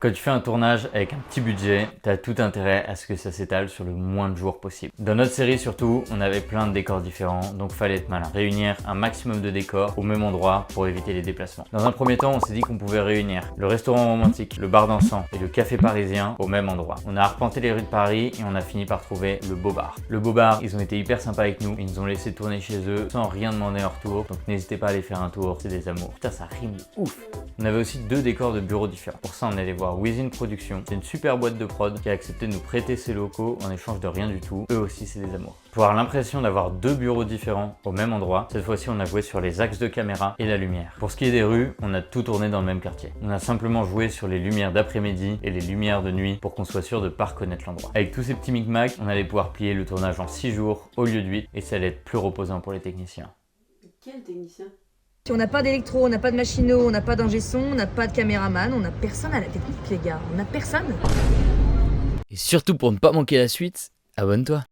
Quand tu fais un tournage avec un petit budget, t'as tout intérêt à ce que ça s'étale sur le moins de jours possible. Dans notre série surtout, on avait plein de décors différents, donc fallait être malin. Réunir un maximum de décors au même endroit pour éviter les déplacements. Dans un premier temps, on s'est dit qu'on pouvait réunir le restaurant romantique, le bar dansant et le café parisien au même endroit. On a arpenté les rues de Paris et on a fini par trouver le Beau Bar. Le Beau Bar, ils ont été hyper sympas avec nous, ils nous ont laissé tourner chez eux sans rien demander en retour, donc n'hésitez pas à aller faire un tour, c'est des amours. Putain, ça rime de ouf. On avait aussi deux décors de bureaux différents. Pour ça, on allait voir Within Production. C'est une super boîte de prod qui a accepté de nous prêter ses locaux en échange de rien du tout. Eux aussi, c'est des amours. Pour avoir l'impression d'avoir deux bureaux différents au même endroit, cette fois-ci, on a joué sur les axes de caméra et la lumière. Pour ce qui est des rues, on a tout tourné dans le même quartier. On a simplement joué sur les lumières d'après-midi et les lumières de nuit pour qu'on soit sûr de ne pas reconnaître l'endroit. Avec tous ces petits micmacs, on allait pouvoir plier le tournage en 6 jours au lieu de 8 et ça allait être plus reposant pour les techniciens. Quel technicien? On n'a pas d'électro, on n'a pas de machinot, on n'a pas d'ingé son, on n'a pas de caméraman, on n'a personne à la technique les gars, on n'a personne. Et surtout pour ne pas manquer la suite, abonne-toi.